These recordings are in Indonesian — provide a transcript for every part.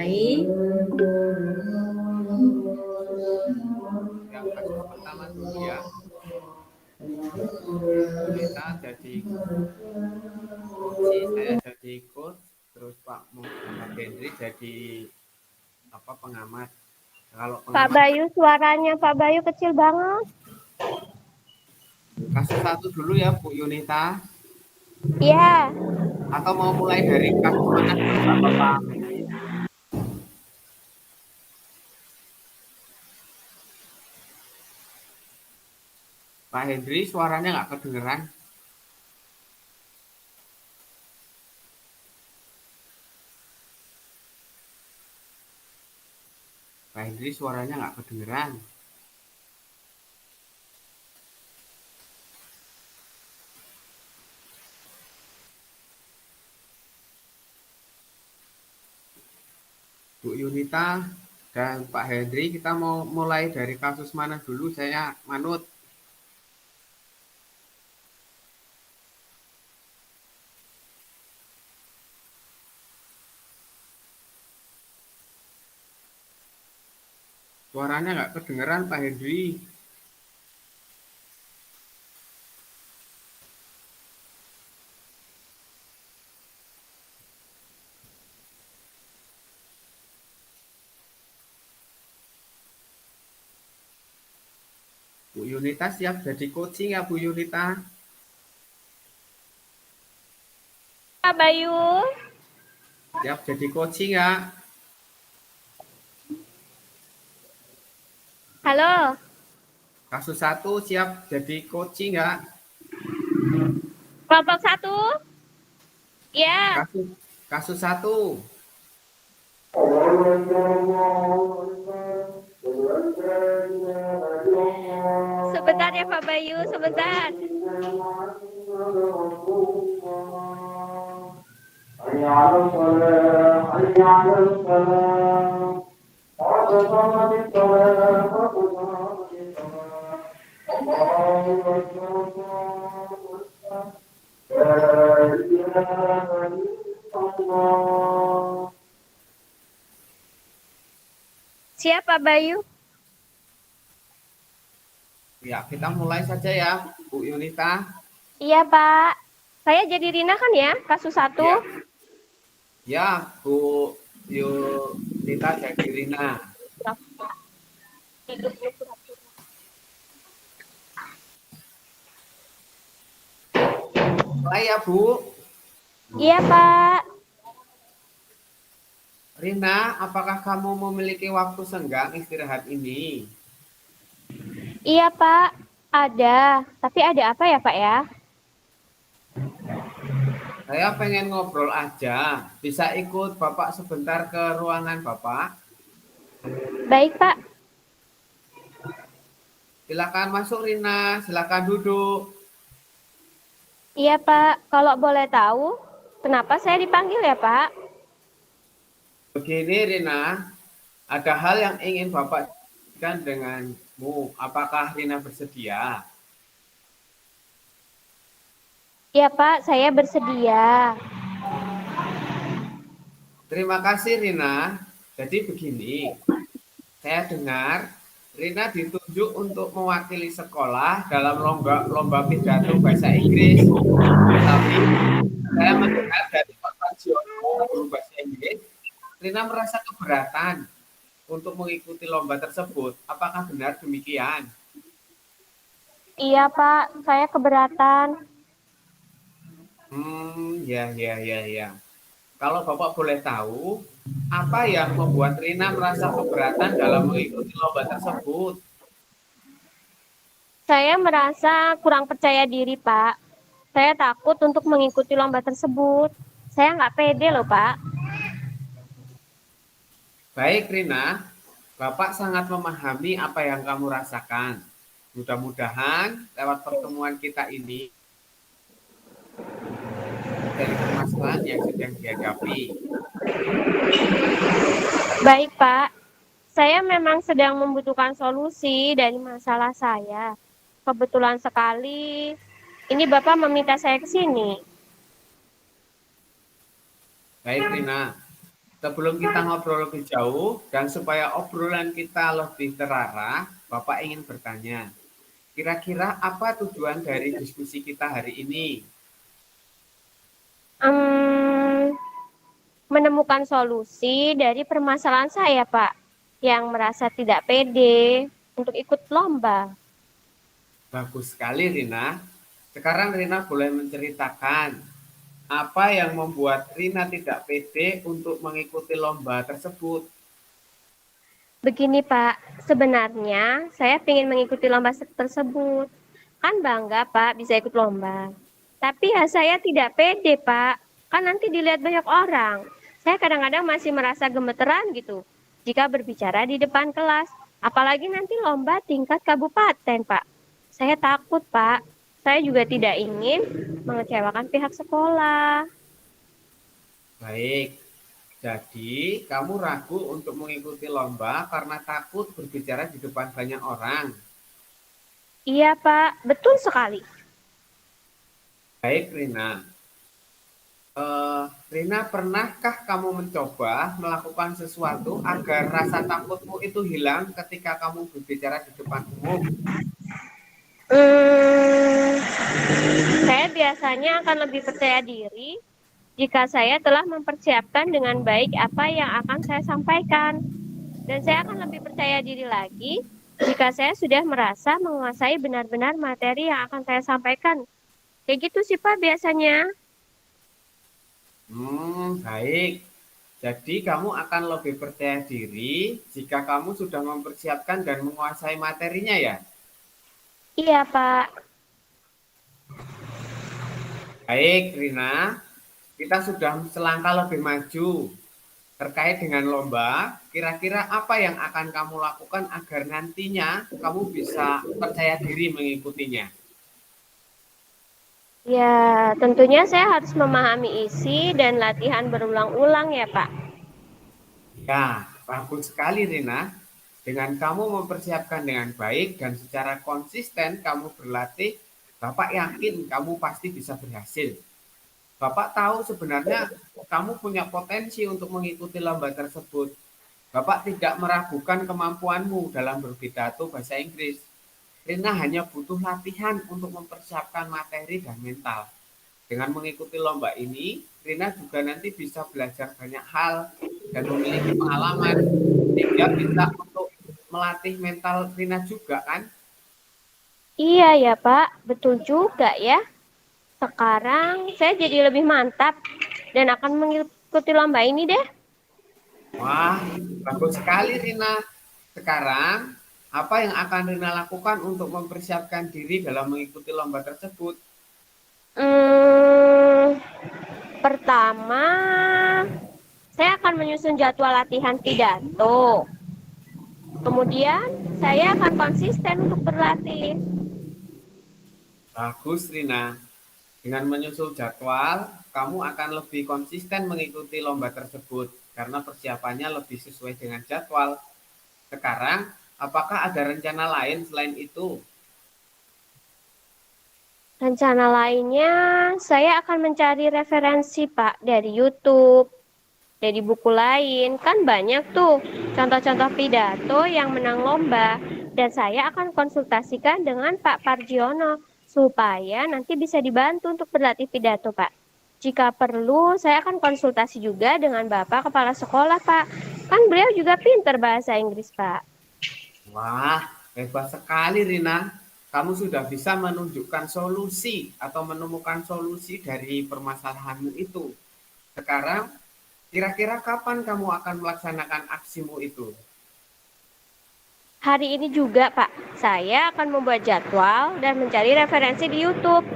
mulai. Yang kasus pertama dulu ya. Yunita jadi coach, saya jadi coach, terus Pak Muhammad Hendri jadi pengamat. Kalau Pak pengamat Bayu, suaranya Pak Bayu kecil banget. kasus 1 dulu ya Bu Yunita. Iya. Atau mau mulai dari kasus mana dulu nggak apa-apa? Pak Hendri suaranya nggak kedengeran. Pak Hendri suaranya nggak kedengeran. Bu Yunita dan Pak Hendri, kita mau mulai dari kasus mana dulu? Saya manut. Suaranya nggak kedengeran Pak Hendri. Bu Yunita siap jadi coaching ya Bu Yunita? Pak Bayu. Siap jadi coaching ya? Halo. Kasus 1 siap jadi coaching ya? Kelompok 1. Ya. Kasus 1. Sebentar ya Pak Bayu, sebentar. Siap Pak Bayu? Ya, kita mulai saja ya Bu Yunita. Iya Pak. Saya jadi Rina kan ya, kasus 1? Ya, Bu Yunita jadi Rina. Mulai ya Bu. Iya Pak. Rina, apakah kamu memiliki waktu senggang istirahat ini? Iya Pak, ada. Tapi ada apa ya Pak ya? Saya pengen ngobrol aja. Bisa ikut Bapak sebentar ke ruangan Bapak? Baik Pak. Silakan masuk Rina, silakan duduk. Iya Pak, kalau boleh tahu, kenapa saya dipanggil ya Pak? Begini Rina, ada hal yang ingin Bapak diskusikan denganmu. Apakah Rina bersedia? Iya Pak, saya bersedia. Terima kasih Rina. Jadi begini, saya dengar Rina ditunjuk untuk mewakili sekolah dalam lomba pidato bahasa Inggris. Tapi saya mendengar dari Pak Parjono, guru bahasa Inggris, Rina merasa keberatan untuk mengikuti lomba tersebut. Apakah benar demikian? Iya Pak, saya keberatan. Ya. Kalau Bapak boleh tahu, apa yang membuat Rina merasa keberatan dalam mengikuti lomba tersebut? Saya merasa kurang percaya diri Pak. Saya takut untuk mengikuti lomba tersebut. Saya nggak pede loh Pak. Baik Rina, Bapak sangat memahami apa yang kamu rasakan. Mudah-mudahan lewat pertemuan kita ini dari permasalahan yang sedang dihadapi. Baik Pak, saya memang sedang membutuhkan solusi dari masalah saya. Kebetulan sekali, ini Bapak meminta saya ke sini. Baik Rina, Sebelum kita ngobrol lebih jauh dan supaya obrolan kita lebih terarah, Bapak ingin bertanya, kira-kira apa tujuan dari diskusi kita hari ini? Em, Menemukan solusi dari permasalahan saya, Pak, yang merasa tidak pede untuk ikut lomba. Bagus sekali, Rina. Sekarang Rina boleh menceritakan apa yang membuat Rina tidak pede untuk mengikuti lomba tersebut. Begini, Pak, sebenarnya saya ingin mengikuti lomba tersebut. Kan bangga, Pak, bisa ikut lomba. Tapi ya saya tidak pede, Pak. Kan nanti dilihat banyak orang. Saya kadang-kadang masih merasa gemeteran gitu jika berbicara di depan kelas. Apalagi nanti lomba tingkat kabupaten, Pak. Saya takut, Pak. Saya juga tidak ingin mengecewakan pihak sekolah. Baik, jadi kamu ragu untuk mengikuti lomba karena takut berbicara di depan banyak orang. Iya, Pak. Betul sekali. Baik, Rina. Rina, pernahkah kamu mencoba melakukan sesuatu agar rasa takutmu itu hilang ketika kamu berbicara di depan umum? Hmm, saya biasanya akan lebih percaya diri jika saya telah mempersiapkan dengan baik apa yang akan saya sampaikan. Dan saya akan lebih percaya diri lagi jika saya sudah merasa menguasai benar-benar materi yang akan saya sampaikan. Kayak gitu sih Pak biasanya. Baik. Jadi kamu akan lebih percaya diri jika kamu sudah mempersiapkan dan menguasai materinya ya? Iya Pak. Baik, Rina. Kita sudah selangkah lebih maju terkait dengan lomba. Kira-kira apa yang akan kamu lakukan agar nantinya kamu bisa percaya diri mengikutinya? Ya, tentunya saya harus memahami isi dan latihan berulang-ulang ya Pak. Ya, bagus sekali, Rina. Dengan kamu mempersiapkan dengan baik dan secara konsisten kamu berlatih, Bapak yakin kamu pasti bisa berhasil. Bapak tahu sebenarnya kamu punya potensi untuk mengikuti lomba tersebut. Bapak tidak meragukan kemampuanmu dalam berpidato bahasa Inggris. Rina hanya butuh latihan untuk mempersiapkan materi dan mental. Dengan mengikuti lomba ini, Rina juga nanti bisa belajar banyak hal dan memiliki pengalaman sehingga bisa untuk melatih mental Rina juga kan? Iya ya Pak, betul juga ya. Sekarang saya jadi lebih mantap dan akan mengikuti lomba ini deh. Wah, bagus sekali Rina. Sekarang, apa yang akan Rina lakukan untuk mempersiapkan diri dalam mengikuti lomba tersebut? Hmm, Pertama, saya akan menyusun jadwal latihan pidato. Kemudian, saya akan konsisten untuk berlatih. Bagus Rina. Dengan menyusul jadwal, kamu akan lebih konsisten mengikuti lomba tersebut karena persiapannya lebih sesuai dengan jadwal. Sekarang, apakah ada rencana lain selain itu? Rencana lainnya, saya akan mencari referensi, Pak, dari YouTube, dari buku lain. Kan banyak tuh contoh-contoh pidato yang menang lomba. Dan saya akan konsultasikan dengan Pak Parjiono supaya nanti bisa dibantu untuk berlatih pidato, Pak. Jika perlu, saya akan konsultasi juga dengan Bapak Kepala Sekolah, Pak. Kan beliau juga pinter bahasa Inggris, Pak. Wah, hebat sekali Rina. Kamu sudah bisa menunjukkan solusi atau menemukan solusi dari permasalahanmu itu. Sekarang, kira-kira kapan kamu akan melaksanakan aksimu itu? Hari ini juga, Pak, saya akan membuat jadwal dan mencari referensi di YouTube.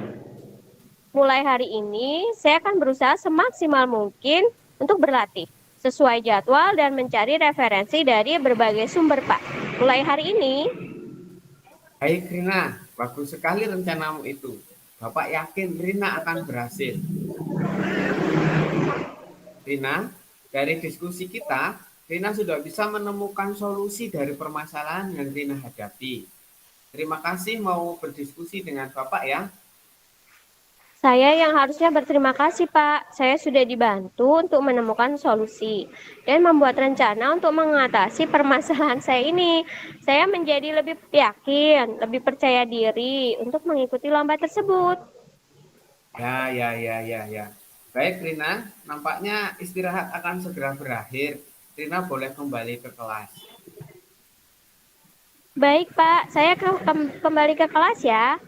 Mulai hari ini, saya akan berusaha semaksimal mungkin untuk berlatih sesuai jadwal dan mencari referensi dari berbagai sumber, Pak. Mulai hari ini, Baik Rina, bagus sekali rencanamu itu. Bapak yakin Rina akan berhasil. Rina, dari diskusi kita, Rina sudah bisa menemukan solusi dari permasalahan yang Rina hadapi. Terima kasih mau berdiskusi dengan Bapak ya. Saya yang harusnya berterima kasih, Pak. Saya sudah dibantu untuk menemukan solusi dan membuat rencana untuk mengatasi permasalahan saya ini. Saya menjadi lebih yakin, lebih percaya diri untuk mengikuti lomba tersebut. Ya. Baik, Rina. Nampaknya istirahat akan segera berakhir. Rina boleh kembali ke kelas. Baik, Pak. Saya kembali ke kelas ya.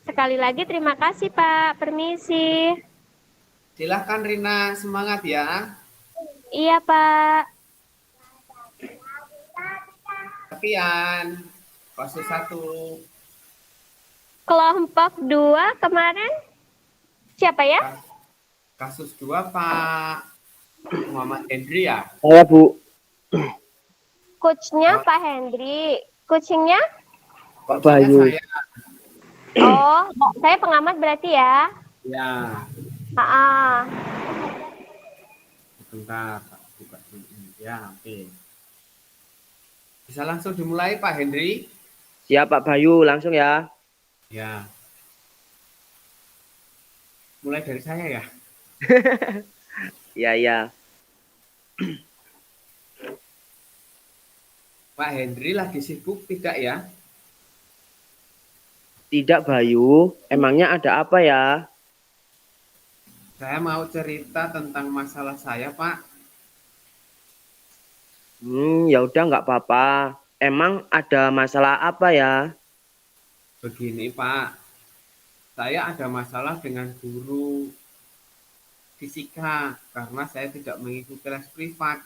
Sekali lagi terima kasih, Pak. Permisi. Silahkan Rina, semangat ya. Iya, Pak. Latihan. Fase 1. Kelompok 2 kemarin siapa ya? Kasus 2 Pak Muhammad Hendri ya. Saya Bu. Coachnya Oh, Pak Hendri. Coachingnya? Pak coachingnya Bayu. saya. Oh, saya pengamat berarti ya. Ya, Ah, sebentar Pak. Buka dulu. Ya, oke. Bisa langsung dimulai Pak Hendri. Siap Pak Bayu, langsung ya. Ya, mulai dari saya ya. Ya. Pak Hendri lagi sibuk tidak ya? Tidak Bayu, emangnya ada apa ya? Saya mau cerita tentang masalah saya Pak. Ya udah nggak apa-apa. Emang ada masalah apa ya? Begini Pak, saya ada masalah dengan guru fisika karena saya tidak mengikuti les privat.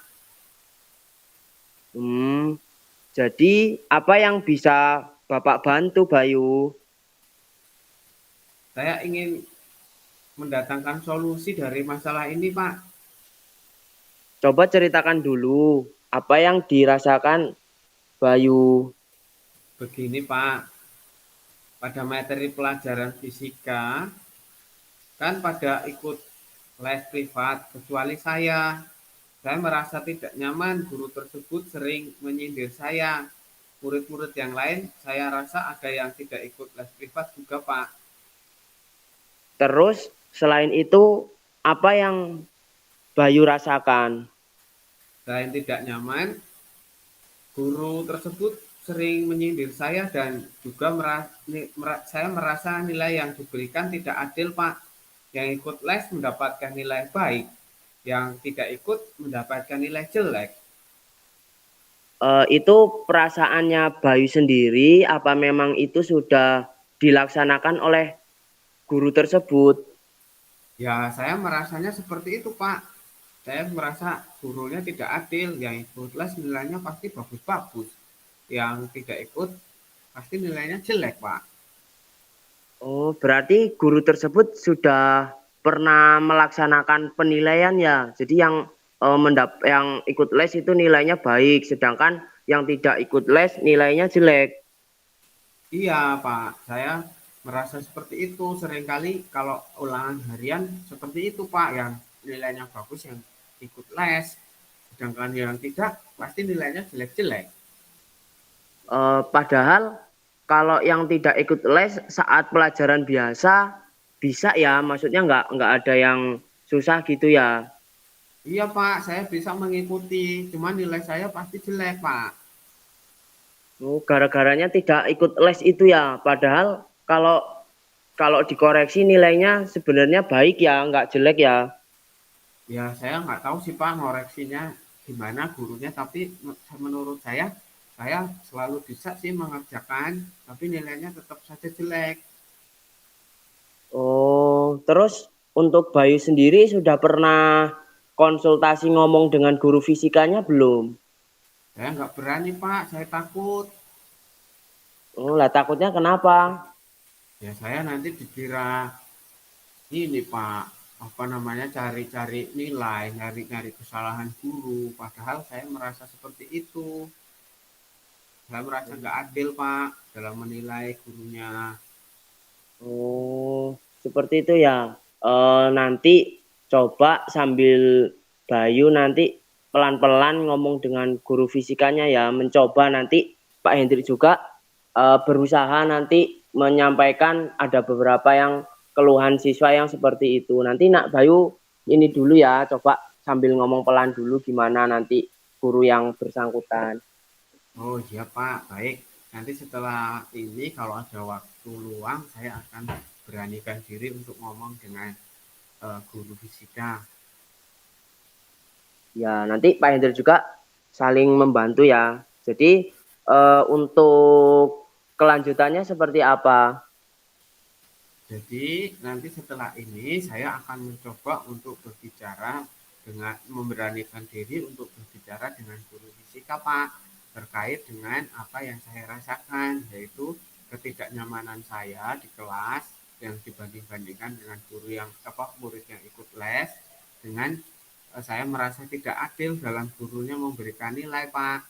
Jadi apa yang bisa Bapak bantu Bayu? Saya ingin mendatangkan solusi dari masalah ini Pak. Coba ceritakan dulu apa yang dirasakan Bayu. Begini Pak, pada materi pelajaran fisika, kan pada ikut les privat, kecuali saya. Saya merasa tidak nyaman, guru tersebut sering menyindir saya. Murid-murid yang lain, saya rasa ada yang tidak ikut les privat juga Pak. Terus selain itu apa yang Bayu rasakan? Selain tidak nyaman, guru tersebut sering menyindir saya dan juga saya merasa nilai yang diberikan tidak adil Pak. Yang ikut les mendapatkan nilai baik, yang tidak ikut mendapatkan nilai jelek. Itu perasaannya Bayu sendiri, apa memang itu sudah dilaksanakan oleh guru tersebut? Ya, saya merasanya seperti itu, Pak. Saya merasa gurunya tidak adil. Yang ikut les nilainya pasti bagus-bagus. Yang tidak ikut pasti nilainya jelek, Pak. Oh, berarti guru tersebut sudah pernah melaksanakan penilaian ya. Jadi yang ikut les itu nilainya baik, sedangkan yang tidak ikut les nilainya jelek. Iya, Pak. Saya merasa seperti itu. Seringkali kalau ulangan harian seperti itu, Pak. Yang nilainya bagus yang ikut les. Sedangkan yang tidak pasti nilainya jelek-jelek. Padahal kalau yang tidak ikut les saat pelajaran biasa bisa ya, maksudnya nggak ada yang susah gitu ya. Iya, Pak. Saya bisa mengikuti. Cuma nilai saya pasti jelek, Pak. Oh, gara-garanya tidak ikut les itu ya. Padahal kalau kalau dikoreksi nilainya sebenarnya baik ya, nggak jelek ya. Ya, saya nggak tahu sih Pak ngoreksinya gimana gurunya, tapi menurut saya selalu bisa sih mengerjakan, tapi nilainya tetap saja jelek. Oh, terus untuk Bayu sendiri sudah pernah konsultasi ngomong dengan guru fisikanya belum? Saya nggak berani Pak, saya takut. Oh, lah takutnya kenapa? Ya saya nanti dikira ini Pak, apa namanya cari-cari nilai, nyari-nyari kesalahan guru. Padahal saya merasa seperti itu. Saya merasa nggak adil Pak dalam menilai gurunya. Oh, seperti itu ya. Nanti coba sambil Bayu nanti pelan-pelan ngomong dengan guru fisikanya ya, mencoba nanti Pak Hendrik juga berusaha nanti menyampaikan ada beberapa yang keluhan siswa yang seperti itu. Nanti Nak Bayu ini dulu ya, coba sambil ngomong pelan dulu gimana nanti guru yang bersangkutan. Oh iya Pak, baik. Nanti setelah ini kalau ada waktu luang, saya akan beranikan diri untuk ngomong dengan guru fisika. Ya, nanti Pak Hendra juga saling membantu ya. Jadi untuk kelanjutannya seperti apa? Jadi nanti setelah ini saya akan mencoba untuk berbicara dengan memberanikan diri untuk berbicara dengan guru fisika Pak terkait dengan apa yang saya rasakan, yaitu ketidaknyamanan saya di kelas yang dibanding-bandingkan dengan guru yang murid yang ikut les dengan saya merasa tidak adil dalam gurunya memberikan nilai Pak.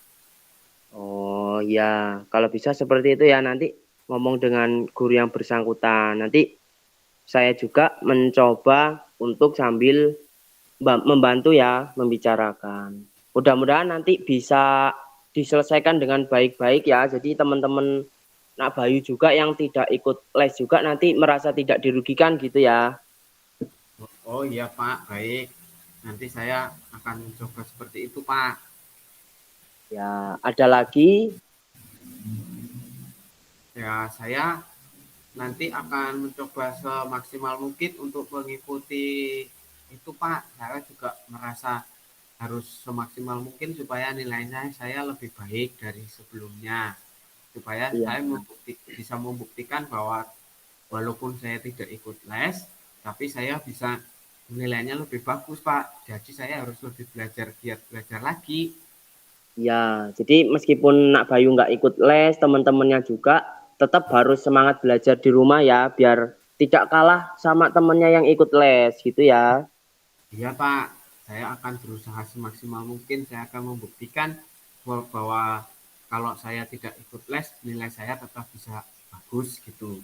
Oh ya, kalau bisa seperti itu ya, nanti ngomong dengan guru yang bersangkutan. Nanti saya juga mencoba untuk sambil membantu ya, membicarakan. Mudah-mudahan nanti bisa diselesaikan dengan baik-baik ya. Jadi teman-teman Nak Bayu juga yang tidak ikut les juga nanti merasa tidak dirugikan gitu ya. Oh iya Pak, baik. Nanti saya akan mencoba seperti itu Pak. Ya, ada lagi? Ya, saya nanti akan mencoba semaksimal mungkin untuk mengikuti itu Pak. Saya juga merasa harus semaksimal mungkin supaya nilainya saya lebih baik dari sebelumnya. Supaya Ya, saya bisa membuktikan bahwa walaupun saya tidak ikut les, tapi saya bisa nilainya lebih bagus Pak. Jadi saya harus lebih giat belajar lagi. ya. Jadi meskipun Nak Bayu nggak ikut les, teman-temannya juga tetap harus semangat belajar di rumah ya, biar tidak kalah sama temennya yang ikut les gitu ya. Iya Pak, saya akan berusaha semaksimal mungkin. Saya akan membuktikan bahwa kalau saya tidak ikut les, nilai saya tetap bisa bagus gitu.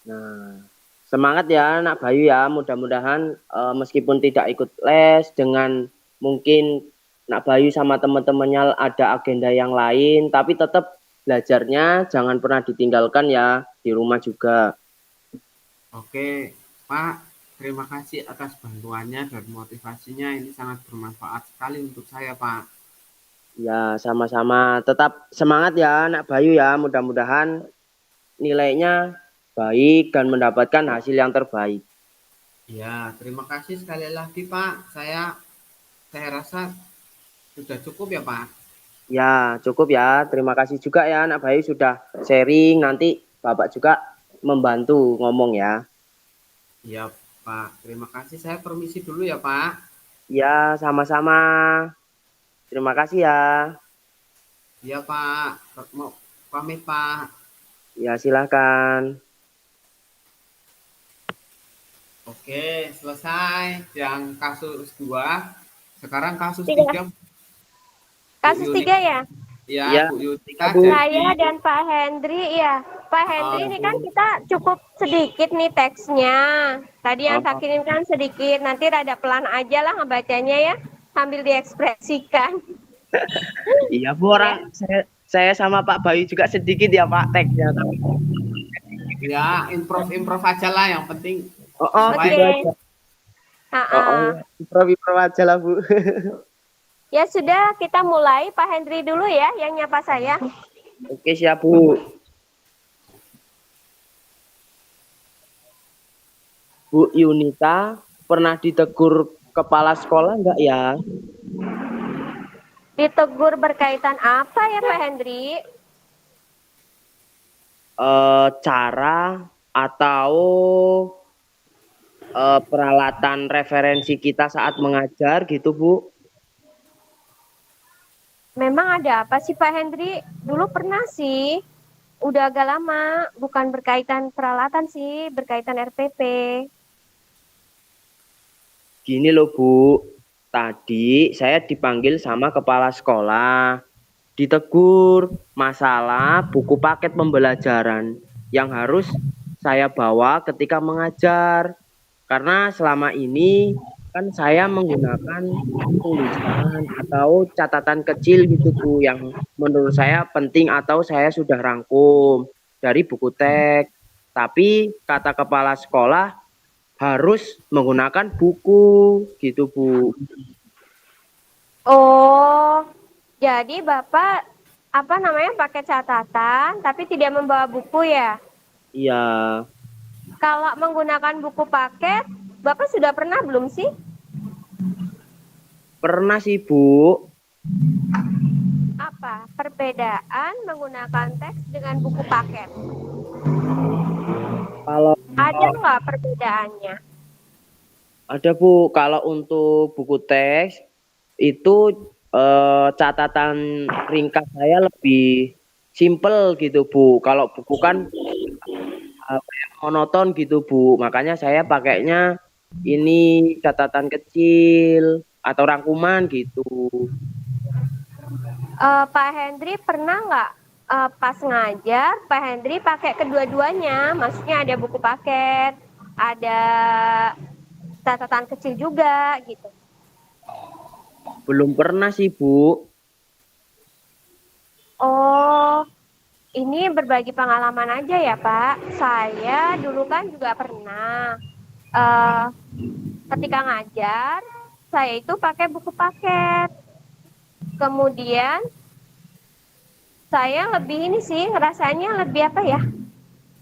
Nah, semangat ya Nak Bayu ya. Mudah-mudahan meskipun tidak ikut les dengan mungkin Nak Bayu sama teman-temannya ada agenda yang lain, tapi tetap belajarnya jangan pernah ditinggalkan ya di rumah juga. Oke, Pak, terima kasih atas bantuannya dan motivasinya. Ini sangat bermanfaat sekali untuk saya, Pak. Ya, sama-sama. Tetap semangat ya Nak Bayu ya. Mudah-mudahan nilainya baik dan mendapatkan hasil yang terbaik. Ya, terima kasih sekali lagi, Pak. Saya rasa sudah cukup ya, Pak. Ya, cukup ya. Terima kasih juga ya Nak Bayu sudah sharing. Nanti Bapak juga membantu ngomong ya. Ya, Pak. Terima kasih. Saya permisi dulu ya, Pak. Ya, sama-sama. Terima kasih ya. Ya, Pak. Mau pamit, Pak. Ya, silakan. Oke, selesai yang kasus 2. Sekarang kasus 3. Tiga. Kasus 3 ya? Ya, Ya, Bu Yudika. Bu. Saya dan Pak Hendri ya. Pak Hendri ini kan kita cukup sedikit nih teksnya. Tadi yang saya kirimkan sedikit, nanti rada pelan aja lah ngebacanya ya, sambil diekspresikan. Iya, Bu, orang saya sama Pak Bayu juga sedikit ya Pak teksnya. Ya, improv aja lah yang penting. Oke. Gitu aja. Improv aja lah Bu. Ya sudah, kita mulai. Pak Hendri dulu ya yang nyapa saya. Oke, siap Bu. Bu Yunita pernah ditegur kepala sekolah enggak ya? Ditegur berkaitan apa ya Pak Hendri? Cara atau peralatan referensi kita saat mengajar gitu Bu? Memang ada apa sih Pak Hendri? Dulu pernah sih, udah agak lama, bukan berkaitan peralatan sih, berkaitan RPP. Gini loh Bu, tadi saya dipanggil sama kepala sekolah, ditegur masalah buku paket pembelajaran yang harus saya bawa ketika mengajar. Karena selama ini kan saya menggunakan tulisan atau catatan kecil gitu Bu, yang menurut saya penting atau saya sudah rangkum dari buku teks. Tapi kata kepala sekolah harus menggunakan buku gitu Bu. Oh, jadi Bapak apa namanya pakai catatan tapi tidak membawa buku ya? Iya, Kalau menggunakan buku paket, Bapak sudah pernah belum sih? pernah sih Bu. Apa perbedaan menggunakan teks dengan buku paket? Kalau Ada nggak perbedaannya? ada Bu, kalau untuk buku teks itu catatan ringkas saya lebih simple gitu Bu. Kalau buku kan kayak monoton gitu Bu. Makanya saya pakainya ini catatan kecil atau rangkuman gitu. Pak Hendri pernah nggak pas ngajar Pak Hendri pakai kedua-duanya? Maksudnya ada buku paket, ada catatan kecil juga gitu. Belum pernah sih Bu. Oh, ini berbagi pengalaman aja ya Pak. Saya dulu kan juga pernah eh, ketika ngajar, saya itu pakai buku paket. Kemudian saya lebih ini sih rasanya lebih apa ya?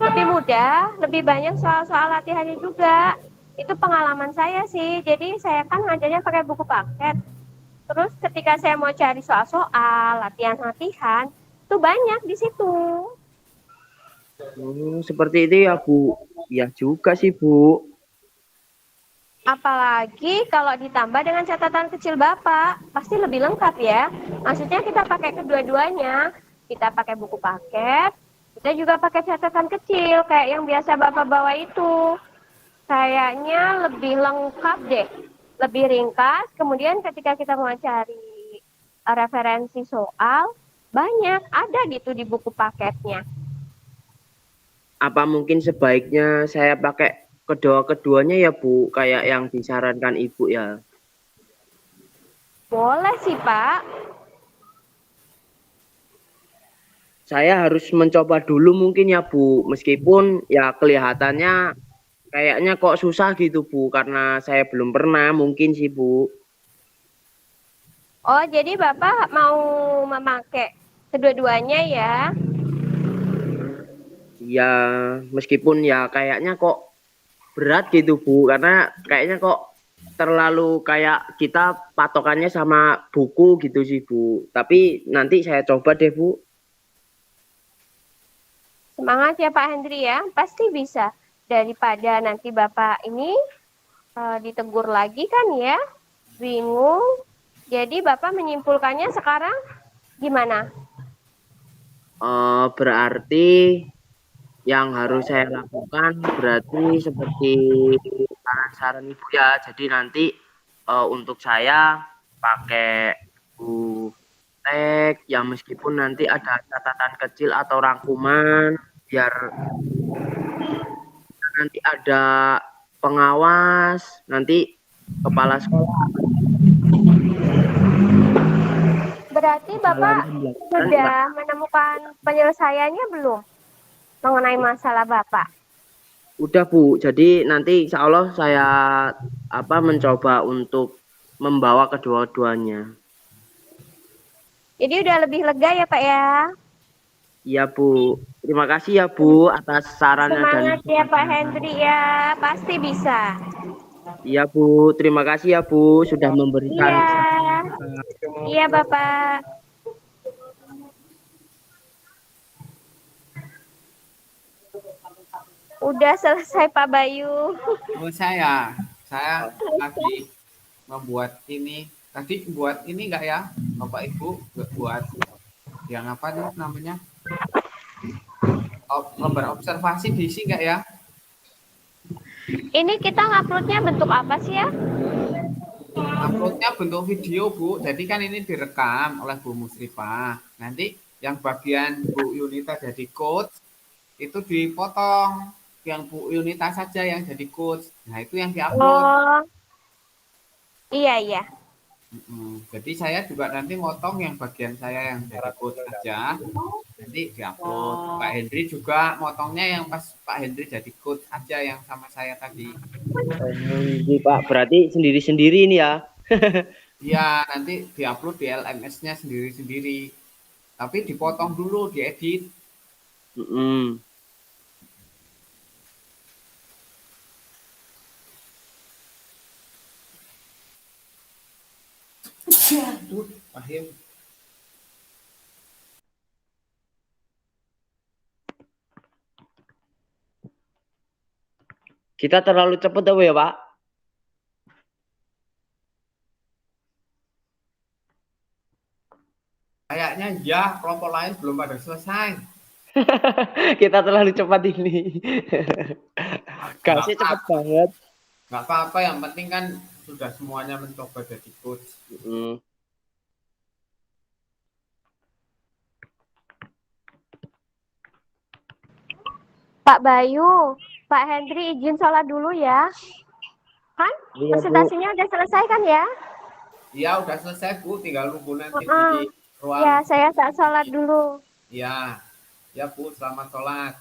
Lebih mudah, lebih banyak soal-soal latihannya juga. Itu pengalaman saya sih. Jadi saya kan ngajarnya pakai buku paket. Terus ketika saya mau cari soal-soal, latihan-latihan, itu banyak di situ. Seperti itu ya Bu. Ya juga sih Bu. Apalagi kalau ditambah dengan catatan kecil Bapak, pasti lebih lengkap ya. Maksudnya kita pakai kedua-duanya. Kita pakai buku paket, kita juga pakai catatan kecil kayak yang biasa Bapak bawa itu. Kayaknya lebih lengkap deh, lebih ringkas. Kemudian ketika kita mau cari referensi soal, banyak ada gitu di buku paketnya. Apa mungkin sebaiknya saya pakai kedua-keduanya ya Bu, kayak yang disarankan Ibu ya. Boleh sih Pak. Saya harus mencoba dulu mungkin ya Bu, meskipun ya kelihatannya kayaknya kok susah gitu Bu, karena saya belum pernah mungkin sih Bu. Oh, jadi Bapak mau memakai kedua-duanya ya? Ya meskipun ya kayaknya kok berat gitu Bu, karena kayaknya kok terlalu kayak kita patokannya sama buku gitu sih Bu. Tapi nanti saya coba deh Bu. Semangat ya Pak Hendri ya, pasti bisa. Daripada nanti Bapak ini ditegur lagi kan ya, bingung. Jadi Bapak menyimpulkannya sekarang gimana? Berarti yang harus saya lakukan berarti seperti saran-saran Ibu ya. Jadi nanti untuk saya pakai buku teks ya, meskipun nanti ada catatan kecil atau rangkuman biar nanti ada pengawas, nanti kepala sekolah Berarti Bapak menjalankan sudah menemukan penyelesaiannya belum mengenai masalah Bapak? udah Bu. Jadi nanti insya Allah saya mencoba untuk membawa kedua-duanya. Jadi udah lebih lega ya Pak ya? Iya Bu. Terima kasih ya Bu atas sarannya dan Semangat ya Pak Hendri ya, pasti bisa. iya Bu. Terima kasih ya Bu sudah memberikan Iya, iya Bapak. Udah selesai Pak Bayu. Oh, saya lagi membuat ini. Tadi buat ini enggak ya, Bapak Ibu? Buat yang apa nih namanya? Lembar observasi diisi enggak ya? Ini kita nguploadnya bentuk apa sih ya? Uploadnya bentuk video Bu. Jadi kan ini direkam oleh Bu Musrifah. Nanti yang bagian Bu Yunita jadi coach itu dipotong. Yang Bu Yunita saja yang jadi coach. Nah itu yang diupload. Oh, iya iya. Jadi saya juga nanti motong yang bagian saya yang dari coach aja. Nanti diupload. Pak Hendri juga motongnya yang pas Pak Hendri jadi coach aja yang sama saya tadi. Iya, Pak. Berarti sendiri-sendiri ini ya. Iya, nanti diupload di LMS-nya sendiri-sendiri. Tapi dipotong dulu, diedit. Mm-mm. Aduh, Wahim. Kita terlalu cepat apa ya, Pak? Kayaknya ya, kelompok lain belum pada selesai. Kita terlalu cepat ini. Nggak Gasnya cepet apa-apa, banget. nggak apa-apa. Yang penting kan sudah semuanya mencoba jadi coach. Mm. Pak Bayu, Pak Hendri izin sholat dulu ya. Kan Iya, Bu. presentasinya udah selesai kan ya? Iya, udah selesai Bu, tinggal nunggu nanti di Heeh. ruang. Ya, saya tak sholat dulu. Iya, ya Bu, selamat sholat.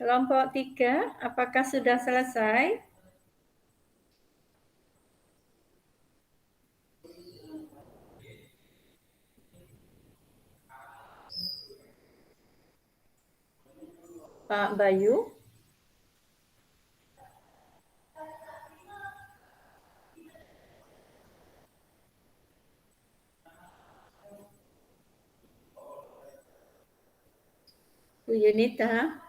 Kelompok 3, apakah sudah selesai? Pak Bayu? Bu Yunita?